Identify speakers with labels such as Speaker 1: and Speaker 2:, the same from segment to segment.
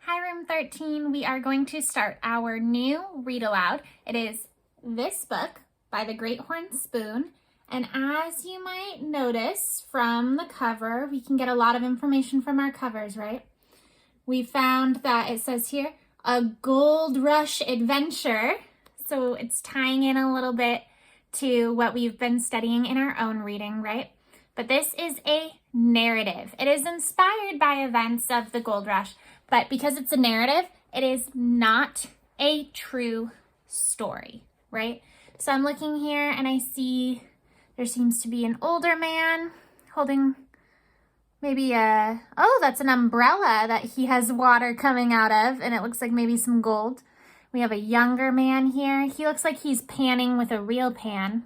Speaker 1: Hi, Room 13. We are going to start our new read aloud. It is this book by the Great Horn Spoon. And as you might notice from the cover, we can get a lot of information from our covers, right? We found that it says here, a gold rush adventure. So it's tying in a little bit to what we've been studying in our own reading, right? But this is a narrative. It is inspired by events of the gold rush, but because it's a narrative, it is not a true story, right? So I'm looking here and I see there seems to be an older man holding maybe that's an umbrella that he has water coming out of, and it looks like maybe some gold. We have a younger man here. He looks like he's panning with a real pan.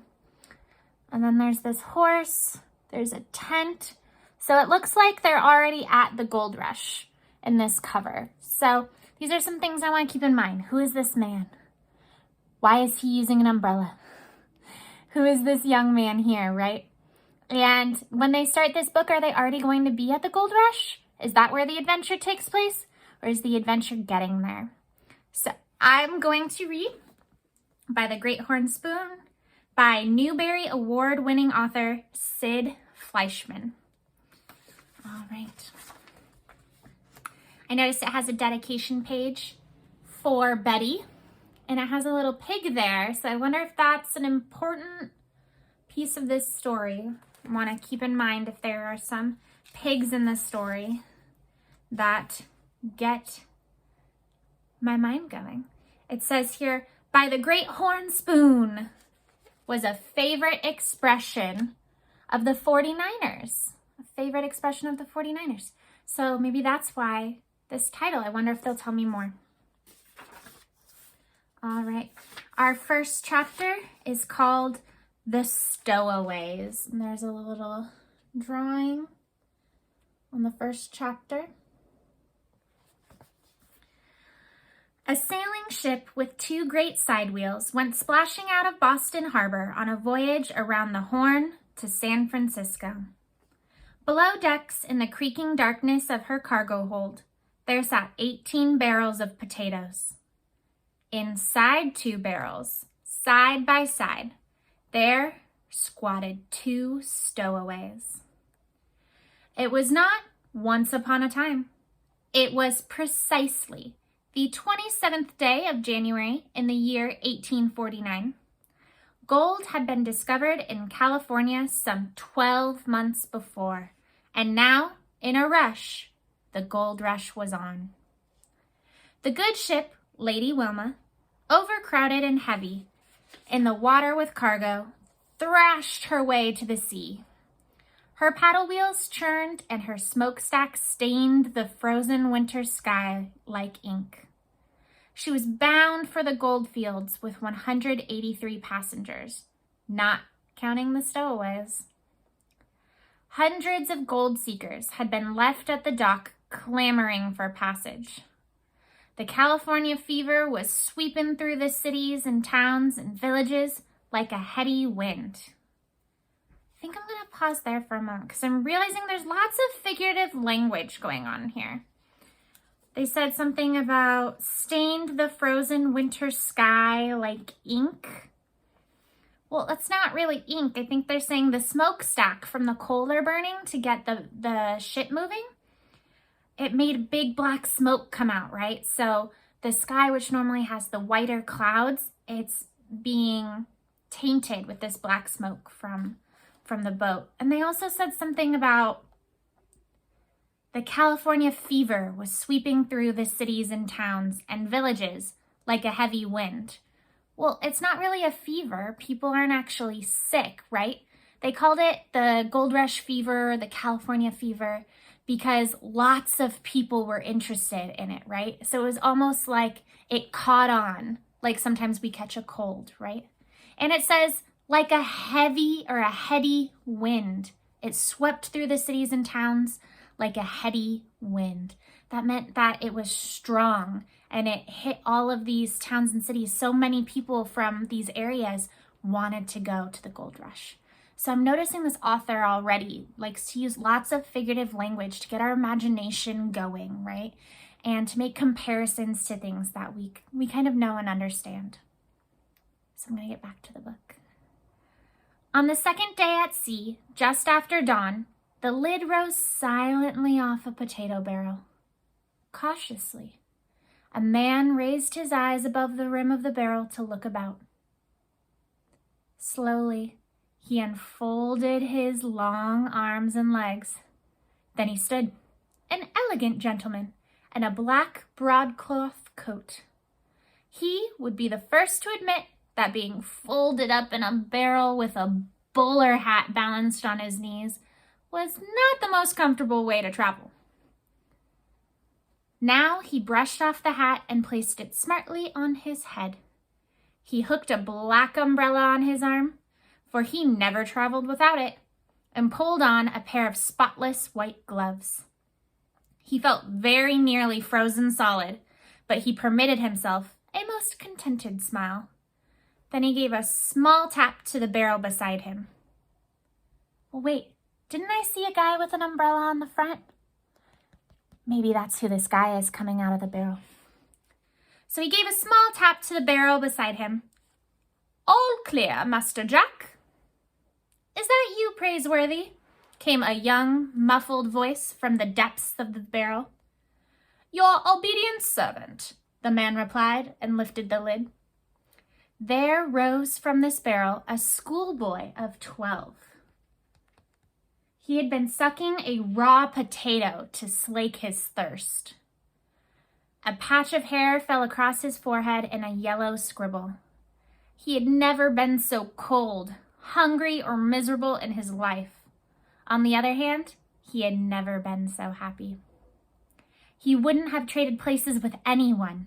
Speaker 1: And then there's this horse. There's a tent. So it looks like they're already at the gold rush in this cover. So these are some things I want to keep in mind. Who is this man? Why is he using an umbrella? Who is this young man here, right? And when they start this book, are they already going to be at the gold rush? Is that where the adventure takes place? Or is the adventure getting there? So I'm going to read by the Great Horn Spoon by Newbery Award-winning author Sid Fleischman. All right. I noticed it has a dedication page for Betty, and it has a little pig there. So I wonder if that's an important piece of this story. I want to keep in mind if there are some pigs in the story that get my mind going. It says here, by the Great Horn Spoon was a favorite expression of the 49ers. A favorite expression of the 49ers. So maybe that's why this title. I wonder if they'll tell me more. All right. Our first chapter is called The Stowaways. And there's a little drawing on the first chapter. A sailing ship with two great side wheels went splashing out of Boston Harbor on a voyage around the Horn to San Francisco. Below decks, in the creaking darkness of her cargo hold, there sat 18 barrels of potatoes. Inside 2 barrels, side by side, there squatted 2 stowaways. It was not once upon a time. It was precisely the 27th day of January in the year 1849. Gold had been discovered in California some 12 months before, and now, in a rush, the gold rush was on. The good ship, Lady Wilma, overcrowded and heavy, in the water with cargo, thrashed her way to the sea. Her paddle wheels churned and her smokestack stained the frozen winter sky like ink. She was bound for the gold fields with 183 passengers, not counting the stowaways. Hundreds of gold seekers had been left at the dock clamoring for passage. The California fever was sweeping through the cities and towns and villages like a heady wind. I think I'm going to pause there for a moment because I'm realizing there's lots of figurative language going on here. They said something about stained the frozen winter sky like ink. Well, that's not really ink. I think they're saying the smokestack from the coal they're burning to get the ship moving. It made big black smoke come out, right? So the sky, which normally has the whiter clouds, it's being tainted with this black smoke from the boat. And they also said something about the California fever was sweeping through the cities and towns and villages like a heavy wind. Well, it's not really a fever. People aren't actually sick, right? They called it the Gold Rush fever, the California fever, because lots of people were interested in it, right? So it was almost like it caught on, like sometimes we catch a cold, right? And it says like a heavy or a heady wind. It swept through the cities and towns like a heady wind. That meant that it was strong and it hit all of these towns and cities. So many people from these areas wanted to go to the gold rush. So I'm noticing this author already likes to use lots of figurative language to get our imagination going, right? and to make comparisons to things that we kind of know and understand. So I'm going to get back to the book. On the second day at sea, just after dawn, the lid rose silently off a potato barrel. Cautiously, a man raised his eyes above the rim of the barrel to look about. Slowly, he unfolded his long arms and legs. Then he stood, an elegant gentleman, in a black broadcloth coat. He would be the first to admit that being folded up in a barrel with a bowler hat balanced on his knees was not the most comfortable way to travel. Now he brushed off the hat and placed it smartly on his head. He hooked a black umbrella on his arm, for he never traveled without it, and pulled on a pair of spotless white gloves. He felt very nearly frozen solid, but he permitted himself a most contented smile. Then he gave a small tap to the barrel beside him. Well, wait, didn't I see a guy with an umbrella on the front? Maybe that's who this guy is coming out of the barrel. So he gave a small tap to the barrel beside him. All clear, Master Jack. Is that you, Praiseworthy? Came a young, muffled voice from the depths of the barrel. Your obedient servant, the man replied and lifted the lid. There rose from this barrel a schoolboy of 12. He had been sucking a raw potato to slake his thirst. A patch of hair fell across his forehead in a yellow scribble. He had never been so cold, hungry, or miserable in his life. On the other hand, he had never been so happy. He wouldn't have traded places with anyone.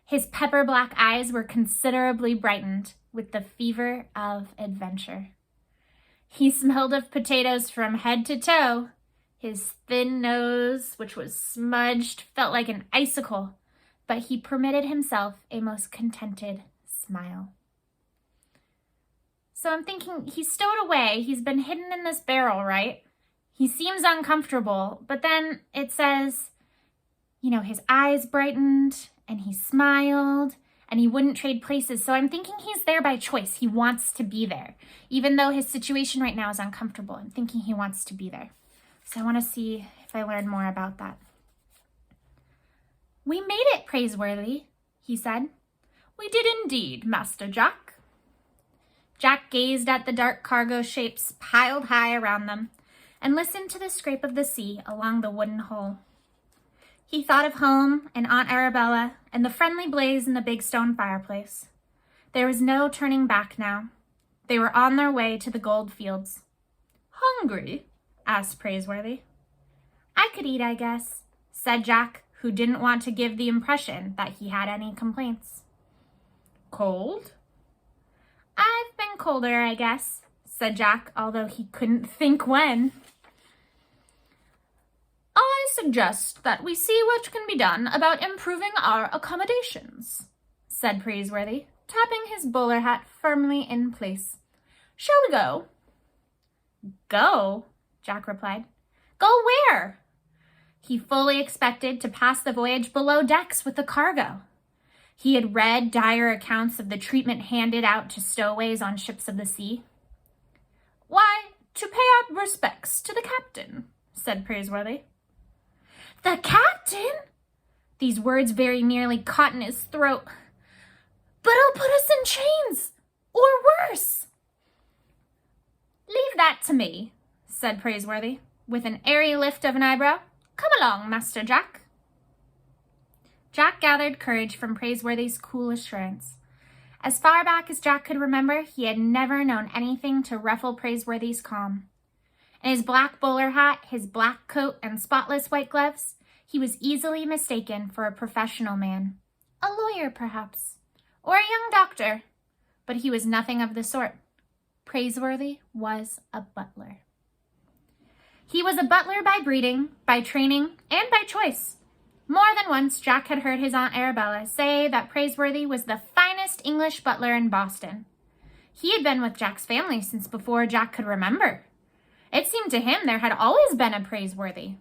Speaker 1: His pepper black eyes were considerably brightened with the fever of adventure. He smelled of potatoes from head to toe. His thin nose, which was smudged, felt like an icicle, but he permitted himself a most contented smile. So I'm thinking, he's stowed away. He's been hidden in this barrel, right? He seems uncomfortable, but then it says, his eyes brightened and he smiled and he wouldn't trade places. So I'm thinking he's there by choice. He wants to be there. Even though his situation right now is uncomfortable, I'm thinking he wants to be there. So I want to see if I learn more about that. We made it, Praiseworthy, he said. We did indeed, Master Jack. Jack gazed at the dark cargo shapes piled high around them and listened to the scrape of the sea along the wooden hull. He thought of home and Aunt Arabella and the friendly blaze in the big stone fireplace. There was no turning back now. They were on their way to the gold fields. Hungry? Asked Praiseworthy. I could eat, I guess, said Jack, who didn't want to give the impression that he had any complaints. Cold? I've been colder, I guess, said Jack, although he couldn't think when. I suggest that we see what can be done about improving our accommodations, said Praiseworthy, tapping his bowler hat firmly in place. Shall we go? Go? Jack replied. Go where? He fully expected to pass the voyage below decks with the cargo. He had read dire accounts of the treatment handed out to stowaways on ships of the sea. Why, to pay our respects to the captain, said Praiseworthy. The captain? These words very nearly caught in his throat. But he'll put us in chains, or worse. Leave that to me, said Praiseworthy, with an airy lift of an eyebrow. Come along, Master Jack. Jack gathered courage from Praiseworthy's cool assurance. As far back as Jack could remember, he had never known anything to ruffle Praiseworthy's calm. In his black bowler hat, his black coat, and spotless white gloves, he was easily mistaken for a professional man. A lawyer, perhaps, or a young doctor. But he was nothing of the sort. Praiseworthy was a butler. He was a butler by breeding, by training, and by choice. More than once, Jack had heard his Aunt Arabella say that Praiseworthy was the finest English butler in Boston. He had been with Jack's family since before Jack could remember. It seemed to him there had always been a Praiseworthy.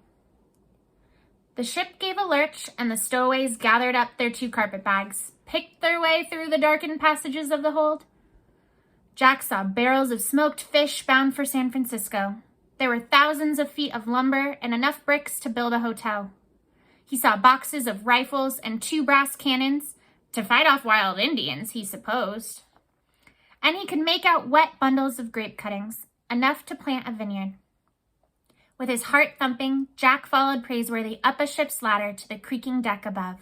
Speaker 1: The ship gave a lurch, and the stowaways gathered up their 2 carpet bags, picked their way through the darkened passages of the hold. Jack saw barrels of smoked fish bound for San Francisco. There were thousands of feet of lumber and enough bricks to build a hotel. He saw boxes of rifles and 2 brass cannons to fight off wild Indians, he supposed. And he could make out wet bundles of grape cuttings, enough to plant a vineyard. With his heart thumping, Jack followed Praiseworthy up a ship's ladder to the creaking deck above.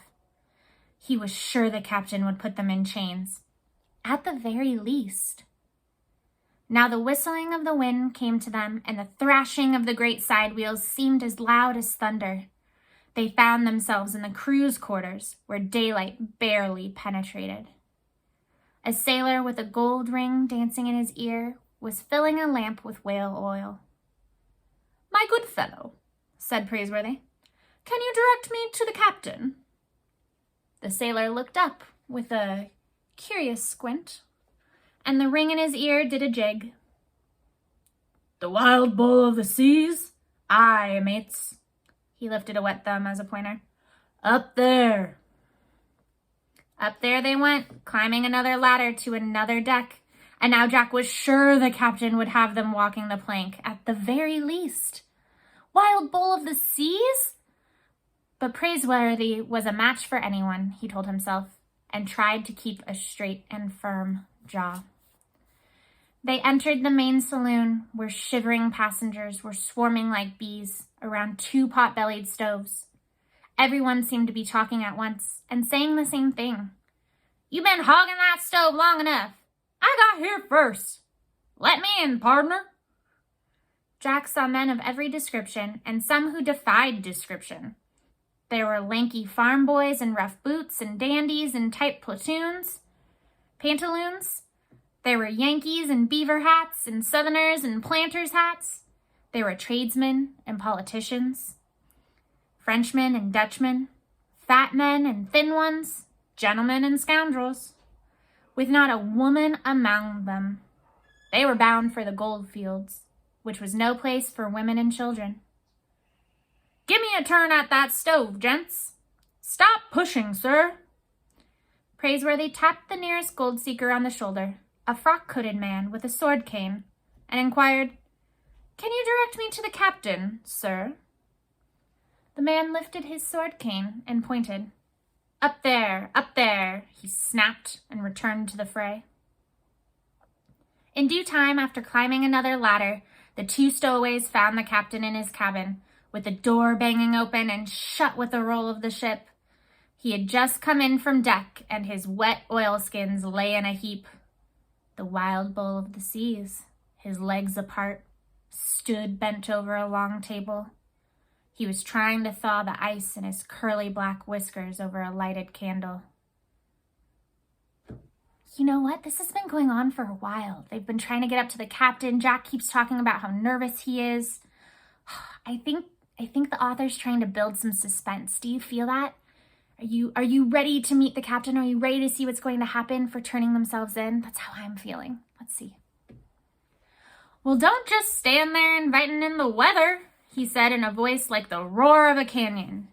Speaker 1: He was sure the captain would put them in chains, at the very least. Now the whistling of the wind came to them, and the thrashing of the great side wheels seemed as loud as thunder. They found themselves in the crew's quarters, where daylight barely penetrated. A sailor with a gold ring dancing in his ear was filling a lamp with whale oil. "My good fellow," said Praiseworthy, "can you direct me to the captain?" The sailor looked up with a curious squint, and the ring in his ear did a jig. "The wild bull of the seas? Aye, mates." He lifted a wet thumb as a pointer. "Up there." Up there they went, climbing another ladder to another deck, and now Jack was sure the captain would have them walking the plank, at the very least. Wild bull of the seas? But Praiseworthy was a match for anyone, he told himself, and tried to keep a straight and firm jaw. They entered the main saloon, where shivering passengers were swarming like bees around 2 pot-bellied stoves. Everyone seemed to be talking at once and saying the same thing. "You been hogging that stove long enough. I got here first. Let me in, partner." Jack saw men of every description, and some who defied description. There were lanky farm boys in rough boots and dandies in tight pantaloons. There were Yankees in beaver hats and Southerners in planters' hats. There were tradesmen and politicians, Frenchmen and Dutchmen, fat men and thin ones, gentlemen and scoundrels, with not a woman among them. They were bound for the gold fields, which was no place for women and children. "Give me a turn at that stove, gents." "Stop pushing, sir." Praiseworthy tapped the nearest gold seeker on the shoulder, a frock-coated man with a sword cane, and inquired, "Can you direct me to the captain, sir?" The man lifted his sword cane and pointed. Up there," he snapped and returned to the fray. In due time, after climbing another ladder, the 2 stowaways found the captain in his cabin, with the door banging open and shut with the roll of the ship. He had just come in from deck, and his wet oilskins lay in a heap. The wild bull of the seas, his legs apart, stood bent over a long table. He was trying to thaw the ice in his curly black whiskers over a lighted candle. "You know what? This has been going on for a while. They've been trying to get up to the captain. Jack keeps talking about how nervous he is. I think the author's trying to build some suspense. Do you feel that? Are you ready to meet the captain? Are you ready to see what's going to happen for turning themselves in? That's how I'm feeling. Let's see." "Well, don't just stand there inviting in the weather," he said in a voice like the roar of a canyon.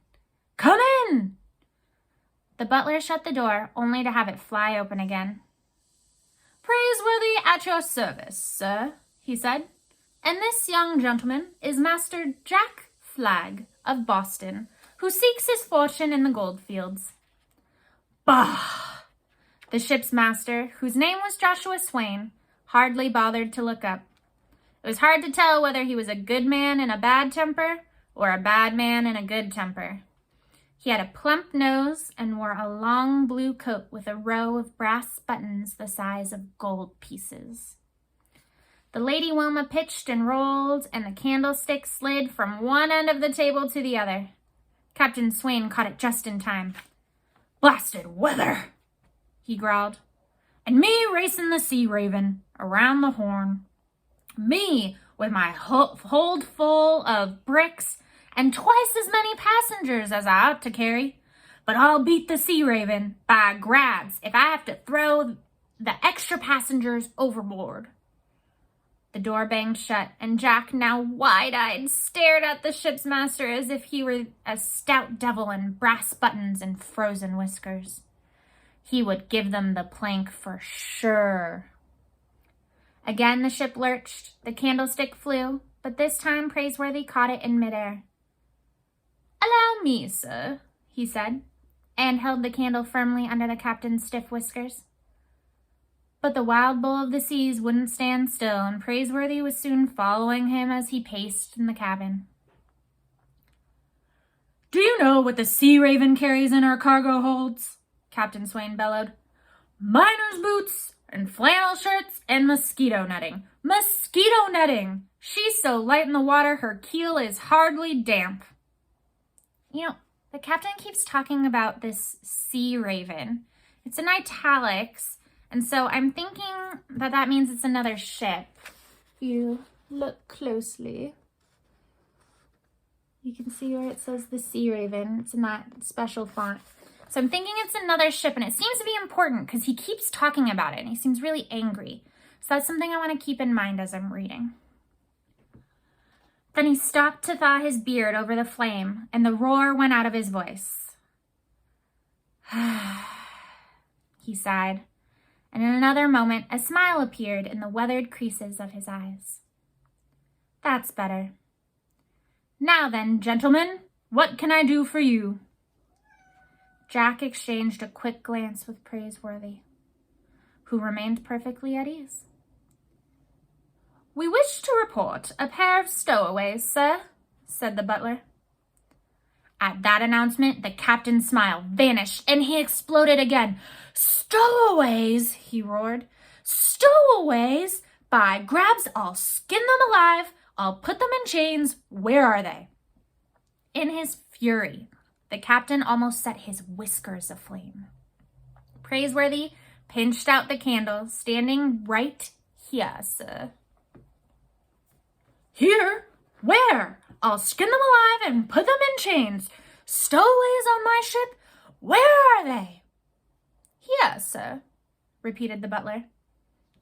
Speaker 1: "Come in!" The butler shut the door, only to have it fly open again. "Praiseworthy at your service, sir," he said. "And this young gentleman is Master Jack Flagg of Boston, who seeks his fortune in the gold fields." "Bah!" The ship's master, whose name was Joshua Swain, hardly bothered to look up. It was hard to tell whether he was a good man in a bad temper or a bad man in a good temper. He had a plump nose and wore a long blue coat with a row of brass buttons the size of gold pieces. The Lady Wilma pitched and rolled, and the candlestick slid from one end of the table to the other. Captain Swain caught it just in time. "Blasted weather," he growled. "And me racing the Sea Raven around the Horn. Me with my hold full of bricks and twice as many passengers as I ought to carry. But I'll beat the Sea Raven by grabs if I have to throw the extra passengers overboard." The door banged shut, and Jack, now wide-eyed, stared at the ship's master as if he were a stout devil in brass buttons and frozen whiskers. He would give them the plank for sure. Again the ship lurched, the candlestick flew, but this time Praiseworthy caught it in midair. "Allow me, sir," he said, and held the candle firmly under the captain's stiff whiskers. But the wild bull of the seas wouldn't stand still, and Praiseworthy was soon following him as he paced in the cabin. "Do you know what the Sea Raven carries in her cargo holds?" Captain Swain bellowed. "Miner's boots and flannel shirts and mosquito netting. Mosquito netting! She's so light in the water her keel is hardly damp." You know, the captain keeps talking about this Sea Raven. It's in italics, and so I'm thinking that means it's another ship. If you look closely, you can see where it says the Sea Raven. It's in that special font. So I'm thinking it's another ship, and it seems to be important because he keeps talking about it, and he seems really angry. So that's something I want to keep in mind as I'm reading. Then he stopped to thaw his beard over the flame, and the roar went out of his voice. He sighed, and in another moment a smile appeared in the weathered creases of his eyes. "That's better. Now then, gentlemen, what can I do for you?" Jack exchanged a quick glance with Praiseworthy, who remained perfectly at ease. "We wish to report a pair of stowaways, sir," said the butler. At that announcement, the captain's smile vanished, and he exploded again. "Stowaways!" he roared. "Stowaways! By grabs, I'll skin them alive. I'll put them in chains. Where are they?" In his fury, the captain almost set his whiskers aflame. Praiseworthy pinched out the candle, standing right here, sir. "Here? Where? I'll skin them alive and put them in chains. Stowaways on my ship? Where are they?" "Here, sir," repeated the butler.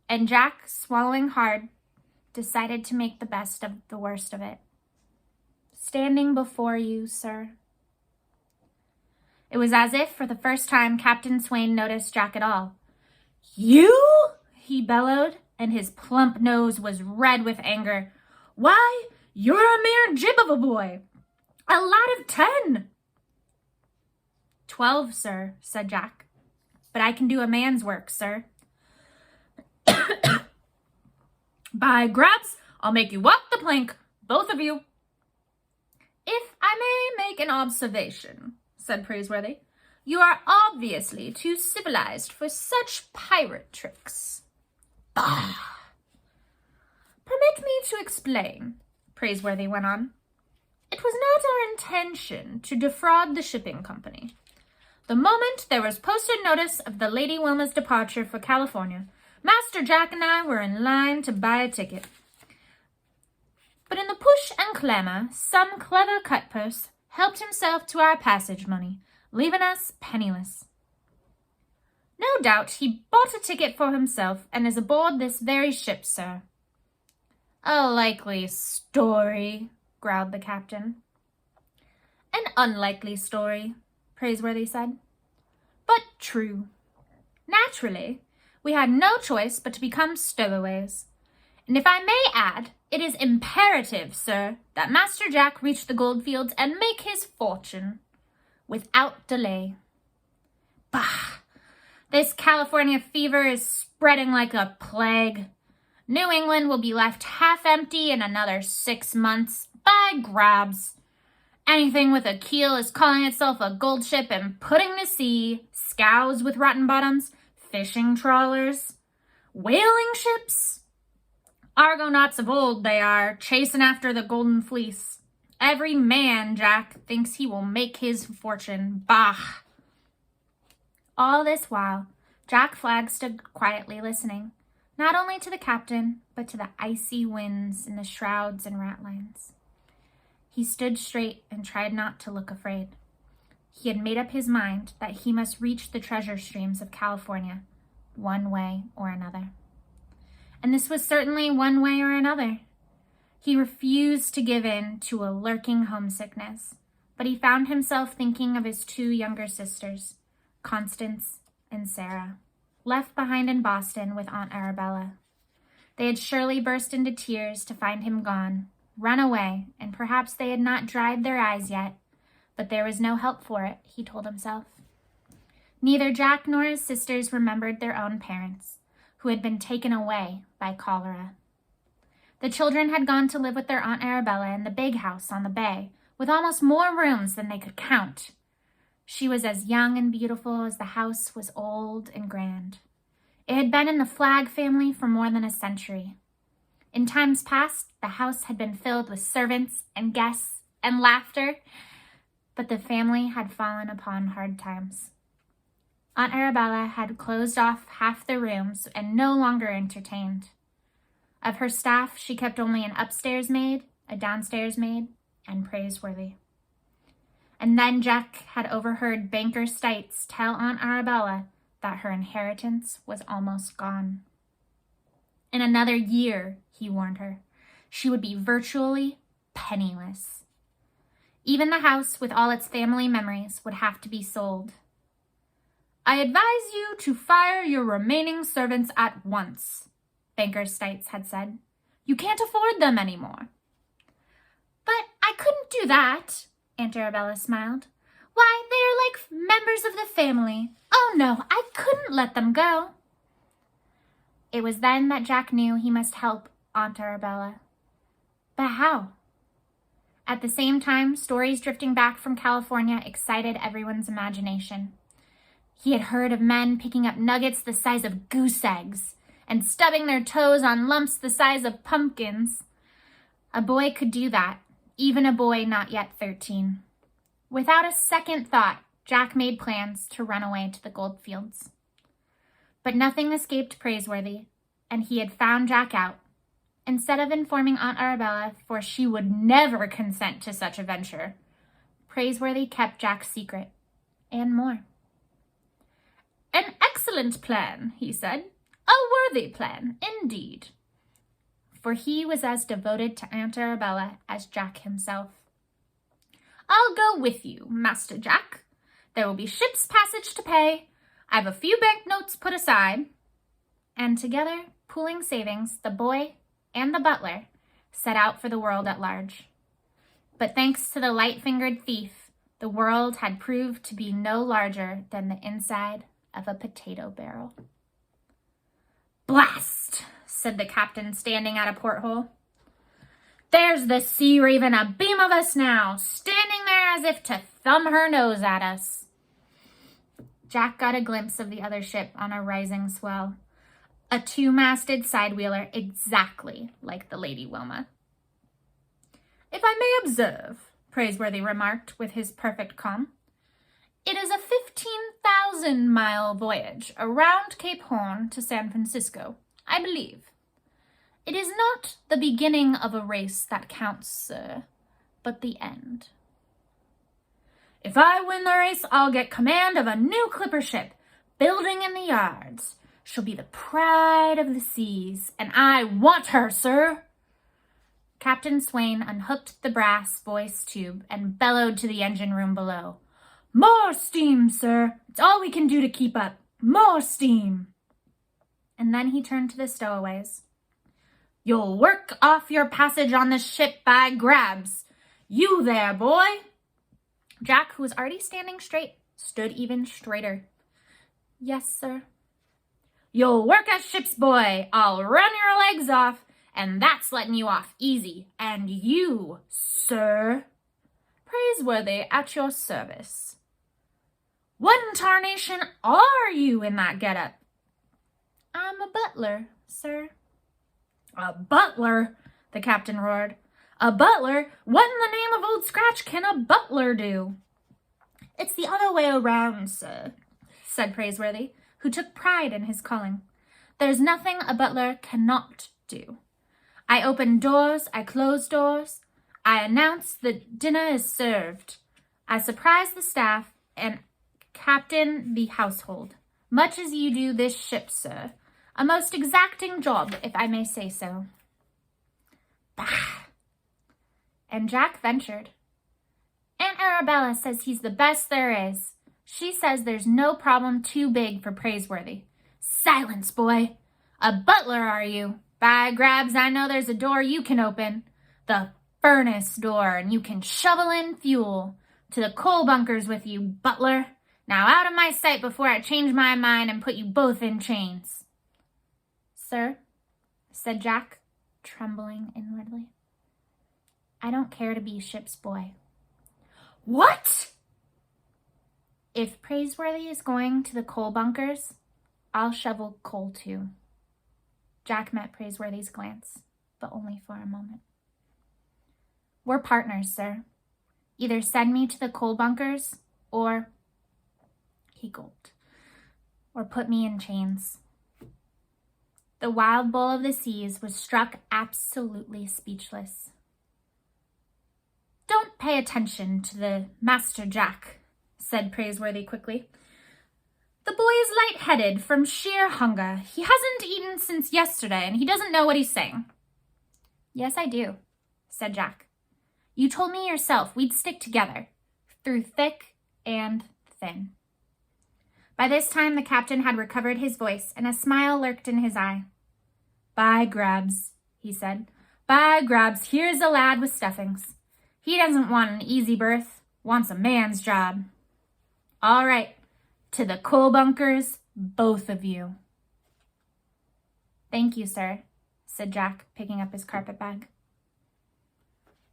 Speaker 1: And Jack, swallowing hard, decided to make the best of the worst of it. "Standing before you, sir." It was as if, for the first time, Captain Swain noticed Jack at all. "You?" he bellowed, and his plump nose was red with anger. "Why, you're a mere jib of a boy. A lad of 10. 12, sir," said Jack. "But I can do a man's work, sir." "By grabs, I'll make you walk the plank, both of you." "If I may make an observation," said Praiseworthy, "you are obviously too civilized for such pirate tricks." "Bah!" "Permit me to explain," Praiseworthy went on. "It was not our intention to defraud the shipping company. The moment there was posted notice of the Lady Wilma's departure for California, Master Jack and I were in line to buy a ticket. But in the push and clamor, some clever cutpurse helped himself to our passage money, leaving us penniless. No doubt he bought a ticket for himself and is aboard this very ship, sir." "A likely story," growled the captain. "An unlikely story," Praiseworthy said, "but true. Naturally, we had no choice but to become stowaways. And if I may add, it is imperative, sir, that Master Jack reach the goldfields and make his fortune without delay. Bah! This California fever is spreading like a plague. New England will be left half empty in another 6 months. By grabs! Anything with a keel is calling itself a gold ship and putting to sea. Scows with rotten bottoms, fishing trawlers, whaling ships. Argonauts of old they are, chasing after the golden fleece. Every man, Jack, thinks he will make his fortune. Bah!" All this while, Jack Flag stood quietly listening, not only to the captain, but to the icy winds in the shrouds and ratlines. He stood straight and tried not to look afraid. He had made up his mind that he must reach the treasure streams of California, one way or another. and this was certainly one way or another. He refused to give in to a lurking homesickness, but he found himself thinking of his two younger sisters, Constance and Sarah, left behind in Boston with Aunt Arabella. They had surely burst into tears to find him gone, run away, and perhaps they had not dried their eyes yet, but there was no help for it, he told himself. Neither Jack nor his sisters remembered their own parents, who had been taken away by cholera. The children had gone to live with their Aunt Arabella in the big house on the bay, with almost more rooms than they could count. She was as young and beautiful as the house was old and grand. It had been in the Flagg family for more than a century. In times past, the house had been filled with servants and guests and laughter, but the family had fallen upon hard times. Aunt Arabella had closed off half the rooms and no longer entertained. Of her staff, she kept only an upstairs maid, a downstairs maid, and Praiseworthy. And then Jack had overheard Banker Stites tell Aunt Arabella that her inheritance was almost gone. In another year, he warned her, she would be virtually penniless. Even the house with all its family memories would have to be sold. "I advise you to fire your remaining servants at once," Banker Stites had said. "You can't afford them anymore." "But I couldn't do that," Aunt Arabella smiled. "Why, they are like members of the family. Oh no, I couldn't let them go." It was then that Jack knew he must help Aunt Arabella. But how? At the same time, stories drifting back from California excited everyone's imagination. He had heard of men picking up nuggets the size of goose eggs and stubbing their toes on lumps the size of pumpkins. A boy could do that, even a boy not yet 13. Without a second thought, Jack made plans to run away to the goldfields. But nothing escaped Praiseworthy, and he had found Jack out. Instead of informing Aunt Arabella, for she would never consent to such a venture, Praiseworthy kept Jack's secret, and more. "An excellent plan," he said. "A worthy plan, indeed." For he was as devoted to Aunt Arabella as Jack himself. "I'll go with you, Master Jack. There will be ship's passage to pay. I've a few banknotes put aside." And together, pooling savings, the boy and the butler set out for the world at large. But thanks to the light-fingered thief, the world had proved to be no larger than the inside of a potato barrel. "Blast!" said the captain, standing at a porthole. "There's the Sea Raven abeam of us now, standing there as if to thumb her nose at us." Jack got a glimpse of the other ship on a rising swell, a two-masted side-wheeler exactly like the Lady Wilma. "If I may observe," Praiseworthy remarked with his perfect calm, "it is a 15,000-mile voyage around Cape Horn to San Francisco, I believe. It is not the beginning of a race that counts, sir, but the end. If I win the race, I'll get command of a new clipper ship, building in the yards. She'll be the pride of the seas, and I want her, sir." Captain Swain unhooked the brass voice tube and bellowed to the engine room below. "More steam, sir. It's all we can do to keep up. More steam." And then he turned to the stowaways. "You'll work off your passage on this ship by grabs. You there, boy." Jack, who was already standing straight, stood even straighter. "Yes, sir." "You'll work as ship's boy. I'll run your legs off, and that's letting you off easy. And you, sir." "Praiseworthy, at your service." "What tarnation are you in that getup?" "I'm a butler, sir." "A butler?" the captain roared. "A butler? What in the name of Old Scratch can a butler do?" "It's the other way around, sir," said Praiseworthy, who took pride in his calling. "There's nothing a butler cannot do. I open doors, I close doors, I announce that dinner is served. I surprise the staff and captain the household, much as you do this ship, sir. A most exacting job, if I may say so. Bah! And Jack ventured. Aunt Arabella says he's the best there is. She says there's no problem too big for Praiseworthy. Silence, boy. A butler, are you? By grabs, I know there's a door you can open. The furnace door, and you can shovel in fuel. To the coal bunkers with you, butler. Now out of my sight before I change my mind and put you both in chains. Sir, said Jack, trembling inwardly, I don't care to be ship's boy. What? If Praiseworthy is going to the coal bunkers, I'll shovel coal too. Jack met Praiseworthy's glance, but only for a moment. We're partners, sir. Either send me to the coal bunkers, or, he gulped, or put me in chains. The wild bull of the seas was struck absolutely speechless. Don't pay attention to the Master Jack, said Praiseworthy quickly. The boy is lightheaded from sheer hunger. He hasn't eaten since yesterday, and he doesn't know what he's saying. Yes, I do, said Jack. You told me yourself we'd stick together, through thick and thin. By this time, the captain had recovered his voice, and a smile lurked in his eye. By grabs, he said. By grabs, here's a lad with stuffings. He doesn't want an easy berth, wants a man's job. All right, to the coal bunkers, both of you. Thank you, sir, said Jack, picking up his carpet bag.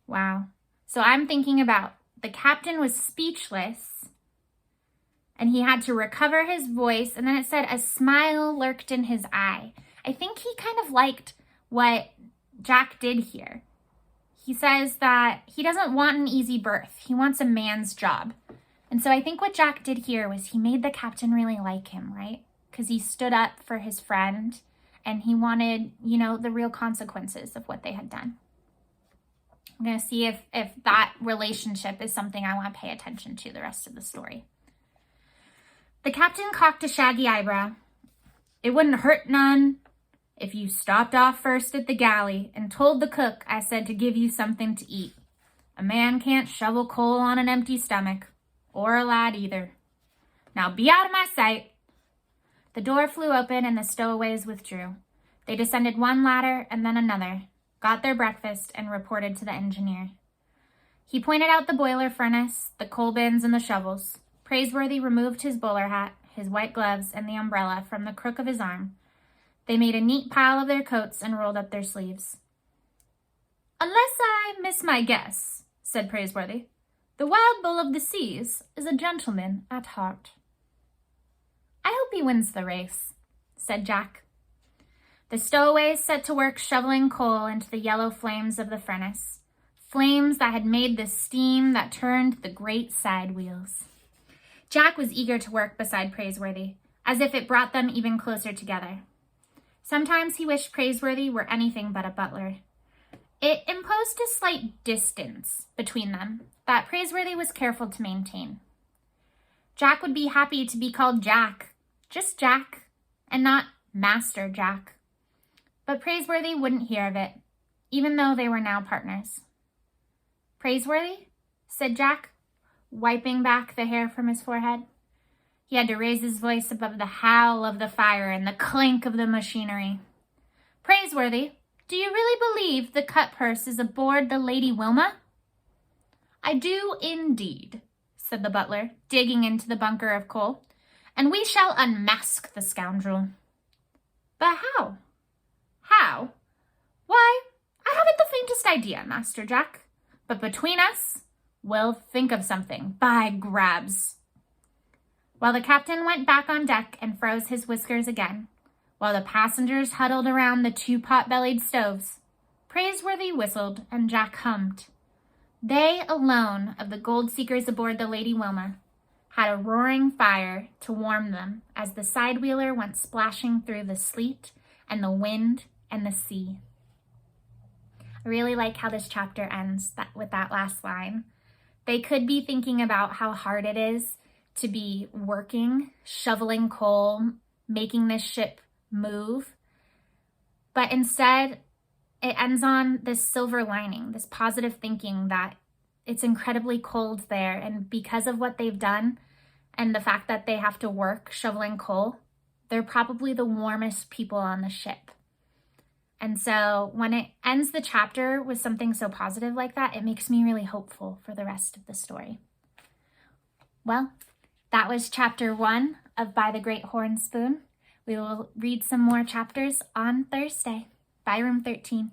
Speaker 1: Wow. So I'm thinking about the captain was speechless, and he had to recover his voice, and then it said a smile lurked in his eye. I think he kind of liked what Jack did here. He says that he doesn't want an easy berth. He wants a man's job. And so I think what Jack did here was he made the captain really like him, right? Because he stood up for his friend and he wanted, the real consequences of what they had done. I'm going to see if that relationship is something I want to pay attention to the rest of the story. The captain cocked a shaggy eyebrow. It wouldn't hurt none if you stopped off first at the galley and told the cook I said to give you something to eat. A man can't shovel coal on an empty stomach, or a lad either. Now be out of my sight. The door flew open and the stowaways withdrew. They descended one ladder and then another, got their breakfast, and reported to the engineer. He pointed out the boiler furnace, the coal bins, and the shovels. Praiseworthy removed his bowler hat, his white gloves, and the umbrella from the crook of his arm. They made a neat pile of their coats and rolled up their sleeves. Unless I miss my guess, said Praiseworthy, the wild bull of the seas is a gentleman at heart. I hope he wins the race, said Jack. The stowaways set to work shoveling coal into the yellow flames of the furnace, flames that had made the steam that turned the great side wheels. Jack was eager to work beside Praiseworthy, as if it brought them even closer together. Sometimes he wished Praiseworthy were anything but a butler. It imposed a slight distance between them that Praiseworthy was careful to maintain. Jack would be happy to be called Jack, just Jack, and not Master Jack. But Praiseworthy wouldn't hear of it, even though they were now partners. Praiseworthy, said Jack, wiping back the hair from his forehead. He had to raise his voice above the howl of the fire and the clink of the machinery. Praiseworthy, do you really believe the cut purse is aboard the Lady Wilma? I do indeed, said the butler, digging into the bunker of coal, and we shall unmask the scoundrel. But how? How? Why, I haven't the faintest idea, Master Jack. But between us, we'll think of something, by grabs. While the captain went back on deck and froze his whiskers again, while the passengers huddled around the two pot-bellied stoves, Praiseworthy whistled and Jack hummed. They alone of the gold seekers aboard the Lady Wilma had a roaring fire to warm them as the side-wheeler went splashing through the sleet and the wind and the sea. I really like how this chapter ends with that last line. They could be thinking about how hard it is to be working, shoveling coal, making this ship move. But instead, it ends on this silver lining, this positive thinking that it's incredibly cold there. And because of what they've done and the fact that they have to work shoveling coal, they're probably the warmest people on the ship. And so when it ends the chapter with something so positive like that, it makes me really hopeful for the rest of the story. Well, that was chapter 1 of By the Great Horn Spoon. We will read some more chapters on Thursday. Bye, Room 13.